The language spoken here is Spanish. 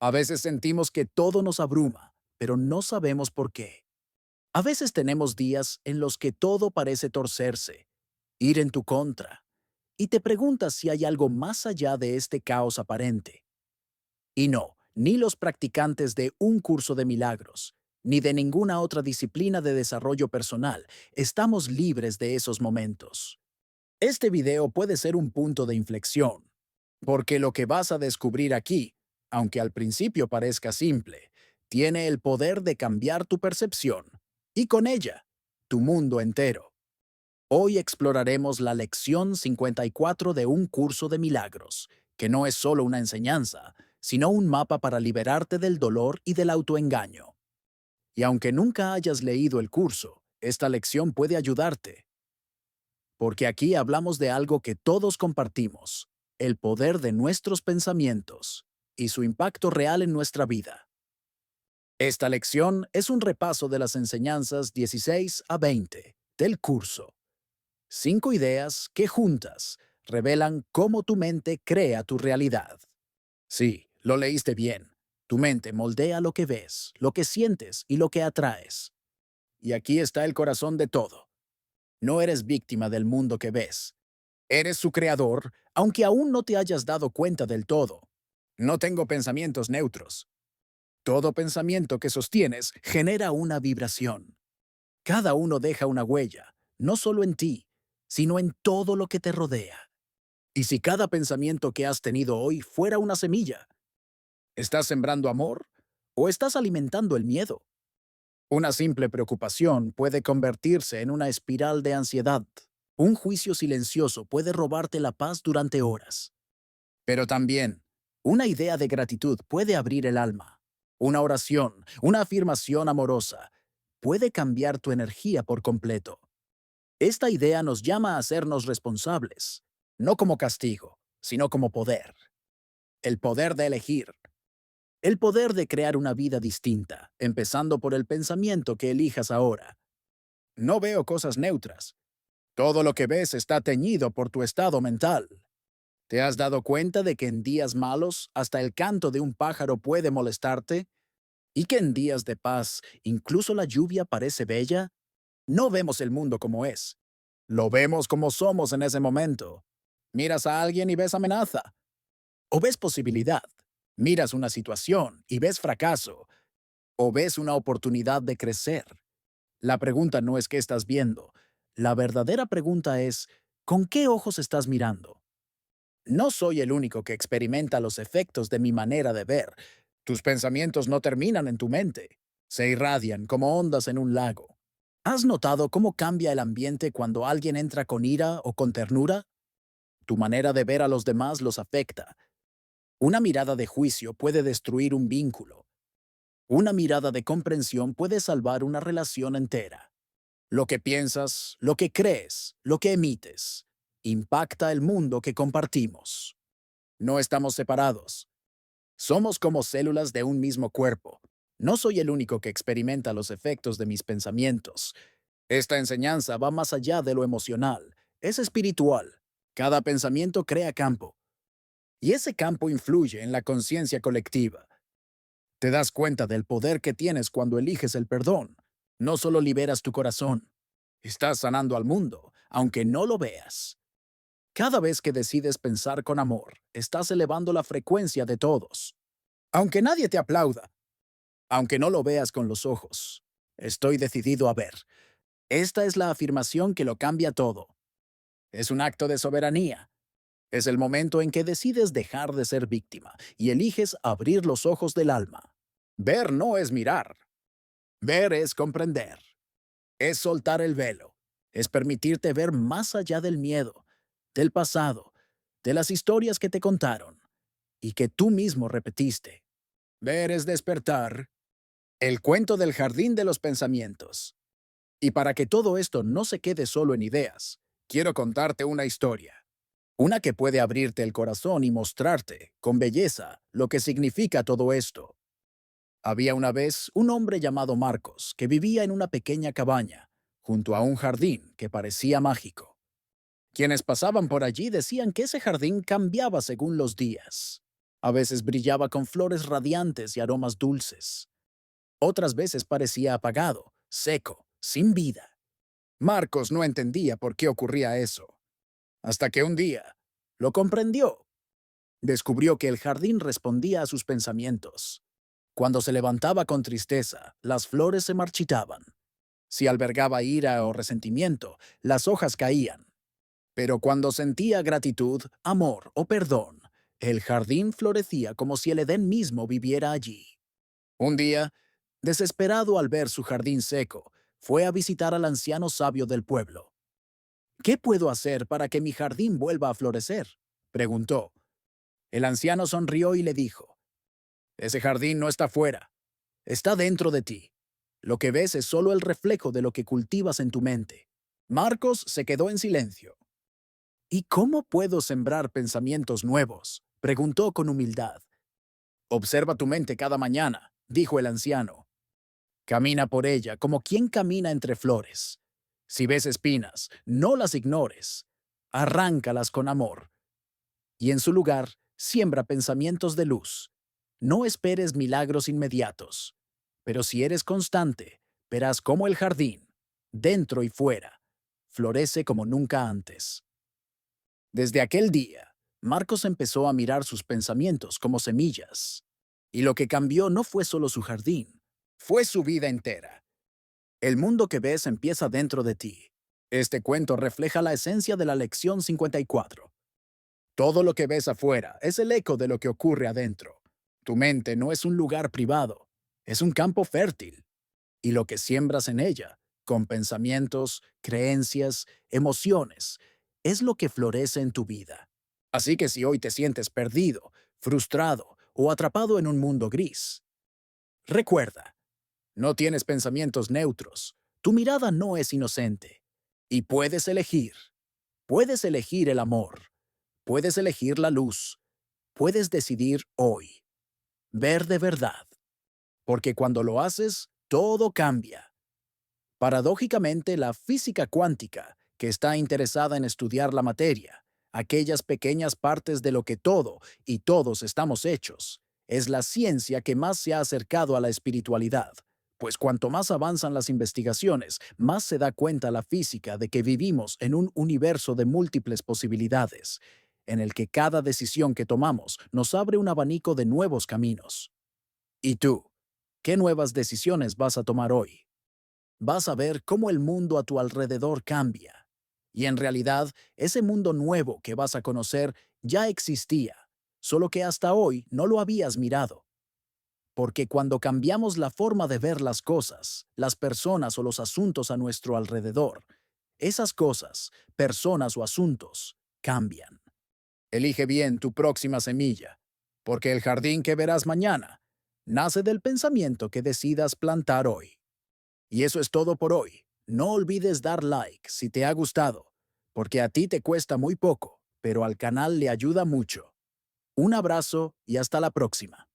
A veces sentimos que todo nos abruma, pero no sabemos por qué. A veces tenemos días en los que todo parece torcerse, ir en tu contra, y te preguntas si hay algo más allá de este caos aparente. Y no, ni los practicantes de un curso de milagros, ni de ninguna otra disciplina de desarrollo personal, estamos libres de esos momentos. Este video puede ser un punto de inflexión, porque lo que vas a descubrir aquí, aunque al principio parezca simple, tiene el poder de cambiar tu percepción, y con ella, tu mundo entero. Hoy exploraremos la lección 54 de un curso de milagros, que no es solo una enseñanza, sino un mapa para liberarte del dolor y del autoengaño. Y aunque nunca hayas leído el curso, esta lección puede ayudarte, porque aquí hablamos de algo que todos compartimos, el poder de nuestros pensamientos y su impacto real en nuestra vida. Esta lección es un repaso de las enseñanzas 16 a 20 del curso. 5 ideas que juntas revelan cómo tu mente crea tu realidad. Sí, lo leíste bien. Tu mente moldea lo que ves, lo que sientes y lo que atraes. Y aquí está el corazón de todo. No eres víctima del mundo que ves. Eres su creador, aunque aún no te hayas dado cuenta del todo. No tengo pensamientos neutros. Todo pensamiento que sostienes genera una vibración. Cada uno deja una huella, no solo en ti, sino en todo lo que te rodea. Y si cada pensamiento que has tenido hoy fuera una semilla, ¿estás sembrando amor o estás alimentando el miedo? Una simple preocupación puede convertirse en una espiral de ansiedad. Un juicio silencioso puede robarte la paz durante horas. Pero también, una idea de gratitud puede abrir el alma. Una oración, una afirmación amorosa, puede cambiar tu energía por completo. Esta idea nos llama a hacernos responsables, no como castigo, sino como poder. El poder de elegir. El poder de crear una vida distinta, empezando por el pensamiento que elijas ahora. No veo cosas neutras. Todo lo que ves está teñido por tu estado mental. ¿Te has dado cuenta de que en días malos hasta el canto de un pájaro puede molestarte? ¿Y que en días de paz incluso la lluvia parece bella? No vemos el mundo como es. Lo vemos como somos en ese momento. Miras a alguien y ves amenaza. O ves posibilidad. Miras una situación y ves fracaso. O ves una oportunidad de crecer. La pregunta no es qué estás viendo. La verdadera pregunta es, ¿con qué ojos estás mirando? No soy el único que experimenta los efectos de mi manera de ver. Tus pensamientos no terminan en tu mente. Se irradian como ondas en un lago. ¿Has notado cómo cambia el ambiente cuando alguien entra con ira o con ternura? Tu manera de ver a los demás los afecta. Una mirada de juicio puede destruir un vínculo. Una mirada de comprensión puede salvar una relación entera. Lo que piensas, lo que crees, lo que emites, impacta el mundo que compartimos. No estamos separados. Somos como células de un mismo cuerpo. No soy el único que experimenta los efectos de mis pensamientos. Esta enseñanza va más allá de lo emocional. Es espiritual. Cada pensamiento crea campo. Y ese campo influye en la conciencia colectiva. Te das cuenta del poder que tienes cuando eliges el perdón. No solo liberas tu corazón. Estás sanando al mundo, aunque no lo veas. Cada vez que decides pensar con amor, estás elevando la frecuencia de todos. Aunque nadie te aplauda, aunque no lo veas con los ojos, estoy decidido a ver. Esta es la afirmación que lo cambia todo. Es un acto de soberanía. Es el momento en que decides dejar de ser víctima y eliges abrir los ojos del alma. Ver no es mirar. Ver es comprender. Es soltar el velo. Es permitirte ver más allá del miedo, del pasado, de las historias que te contaron y que tú mismo repetiste. Ver es despertar. El cuento del jardín de los pensamientos. Y para que todo esto no se quede solo en ideas, quiero contarte una historia. Una que puede abrirte el corazón y mostrarte, con belleza, lo que significa todo esto. Había una vez un hombre llamado Marcos que vivía en una pequeña cabaña, junto a un jardín que parecía mágico. Quienes pasaban por allí decían que ese jardín cambiaba según los días. A veces brillaba con flores radiantes y aromas dulces. Otras veces parecía apagado, seco, sin vida. Marcos no entendía por qué ocurría eso, hasta que un día lo comprendió. Descubrió que el jardín respondía a sus pensamientos. Cuando se levantaba con tristeza, las flores se marchitaban. Si albergaba ira o resentimiento, las hojas caían. Pero cuando sentía gratitud, amor o perdón, el jardín florecía como si el Edén mismo viviera allí. Un día, desesperado al ver su jardín seco, fue a visitar al anciano sabio del pueblo. ¿Qué puedo hacer para que mi jardín vuelva a florecer?, preguntó. El anciano sonrió y le dijo, ese jardín no está fuera, está dentro de ti. Lo que ves es solo el reflejo de lo que cultivas en tu mente. Marcos se quedó en silencio. ¿Y cómo puedo sembrar pensamientos nuevos?, preguntó con humildad. Observa tu mente cada mañana, dijo el anciano. Camina por ella como quien camina entre flores. Si ves espinas, no las ignores. Arráncalas con amor. Y en su lugar, siembra pensamientos de luz. No esperes milagros inmediatos. Pero si eres constante, verás cómo el jardín, dentro y fuera, florece como nunca antes. Desde aquel día, Marcos empezó a mirar sus pensamientos como semillas. Y lo que cambió no fue solo su jardín, fue su vida entera. El mundo que ves empieza dentro de ti. Este cuento refleja la esencia de la lección 54. Todo lo que ves afuera es el eco de lo que ocurre adentro. Tu mente no es un lugar privado, es un campo fértil. Y lo que siembras en ella, con pensamientos, creencias, emociones, es lo que florece en tu vida. Así que si hoy te sientes perdido, frustrado o atrapado en un mundo gris, recuerda, no tienes pensamientos neutros, tu mirada no es inocente. Y puedes elegir el amor, puedes elegir la luz, puedes decidir hoy, ver de verdad, porque cuando lo haces, todo cambia. Paradójicamente, la física cuántica, que está interesada en estudiar la materia, aquellas pequeñas partes de lo que todo y todos estamos hechos, es la ciencia que más se ha acercado a la espiritualidad, pues cuanto más avanzan las investigaciones, más se da cuenta la física de que vivimos en un universo de múltiples posibilidades, en el que cada decisión que tomamos nos abre un abanico de nuevos caminos. ¿Y tú? ¿Qué nuevas decisiones vas a tomar hoy? Vas a ver cómo el mundo a tu alrededor cambia. Y en realidad, ese mundo nuevo que vas a conocer ya existía, solo que hasta hoy no lo habías mirado. Porque cuando cambiamos la forma de ver las cosas, las personas o los asuntos a nuestro alrededor, esas cosas, personas o asuntos, cambian. Elige bien tu próxima semilla, porque el jardín que verás mañana nace del pensamiento que decidas plantar hoy. Y eso es todo por hoy. No olvides dar like si te ha gustado, porque a ti te cuesta muy poco, pero al canal le ayuda mucho. Un abrazo y hasta la próxima.